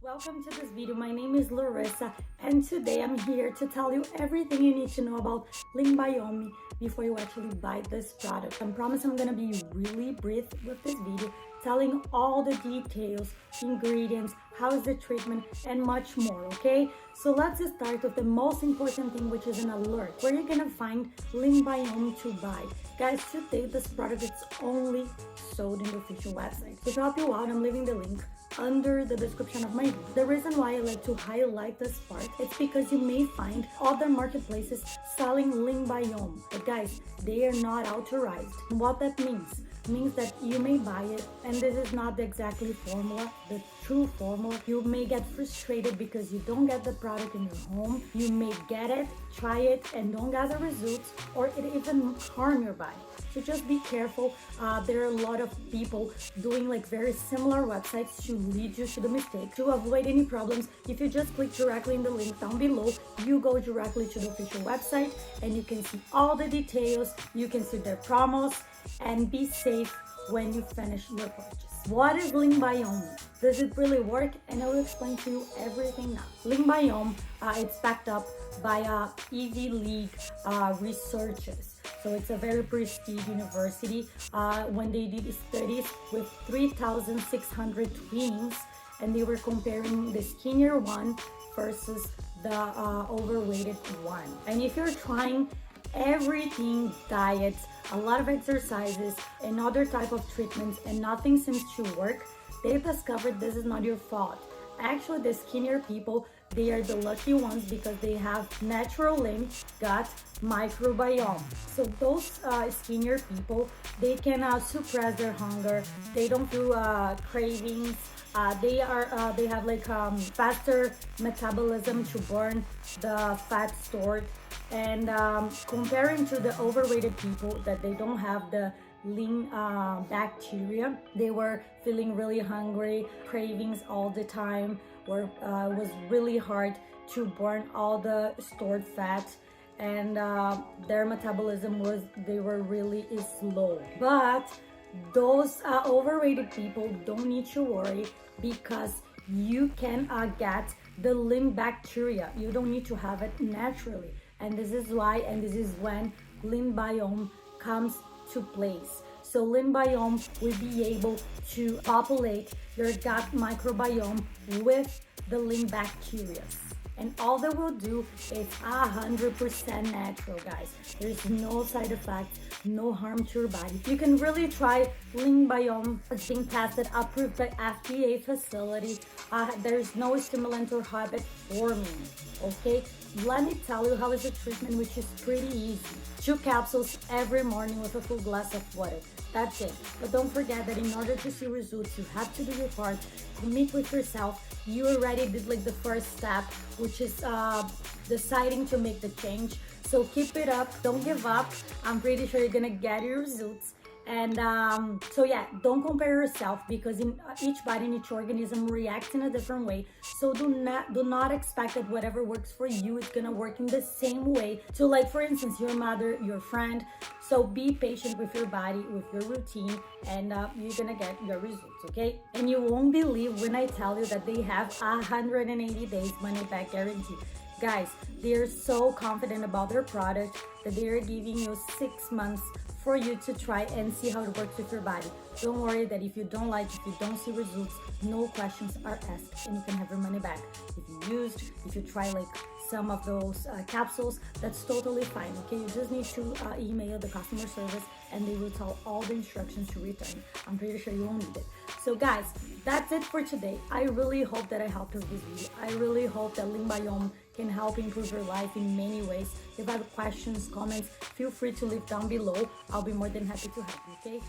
Welcome to this video. My name is Larissa and today I'm here to tell you everything you need to know about LeanBiome before you actually buy this product. I promise I'm gonna be really brief with this video, telling all the details, ingredients, how's the treatment, and much more, okay? So let's start with the most important thing, which is an alert, where you're gonna find LeanBiome to buy. Guys, today this product is only sold in the official website. To help you out, I'm leaving the link under the description of my video. The reason why I like to highlight this part, it's because you may find other marketplaces selling LeanBiome, but guys, they are not authorized. And what that means that you may buy it and this is not the exactly formula, the true formula. You may get frustrated because you don't get the product in your home. You may get it, try it, and don't get the results, or it even harm your body. So just be careful. There are a lot of people doing like very similar websites to lead you to the mistake. To avoid any problems, if you just click directly in the link down below, you go directly to the official website and you can see all the details, you can see their promos, and be safe when you finish your purchase. What is LeanBiome? Does it really work? And I will explain to you everything now. LeanBiome, it's backed up by Ivy League researchers. So it's a very prestigious university. When they did studies with 3,600 tweens, and they were comparing the skinnier one versus the overweighted one. And if you're trying everything, diets, a lot of exercises, and other type of treatments, and nothing seems to work, they've discovered this is not your fault. Actually, the skinnier people, they are the lucky ones because they have natural lean gut microbiome. So those skinnier people, they can suppress their hunger. They don't feel cravings. They have like faster metabolism to burn the fat stored. And comparing to the overweighted people that they don't have the lean bacteria, they were feeling really hungry, cravings all the time, or was really hard to burn all the stored fat, and their metabolism they were really slow. But those overweighted people don't need to worry because you can get the lean bacteria. You don't need to have it naturally. And this is why, and this is when LeanBiome comes to place. So LeanBiome will be able to populate your gut microbiome with the lean bacteria. And all that will do is 100% natural, guys. There's no side effects, no harm to your body. You can really try LeanBiome. It's being tested, approved by FDA facility. There's no stimulant or habit forming, okay? Let me tell you how is the treatment, which is pretty easy. 2 capsules every morning with a full glass of water. That's it. But don't forget that in order to see results, you have to do your part. Commit with yourself. You already did like the first step, which is deciding to make the change. So keep it up. Don't give up. I'm pretty sure you're gonna get your results. And so yeah, don't compare yourself because in each body and each organism reacts in a different way. So do not expect that whatever works for you is gonna work in the same way to, like, for instance, your mother, your friend. So be patient with your body, with your routine, and you're gonna get your results, okay? And you won't believe when I tell you that they have 180 days money back guarantee. Guys, they're so confident about their product that they're giving you 6 months for you to try and see how it works with your body. Don't worry that if you don't like, if you don't see results, no questions are asked and you can have your money back. If you try like some of those capsules, that's totally fine, okay? You just need to email the customer service and they will tell all the instructions to return. I'm pretty sure you won't need it. So guys, that's it for today. I really hope that I helped you with this video. I really hope that LeanBiome can help improve your life in many ways. If you have questions, comments, feel free to leave down below. I'll be more than happy to help you, okay?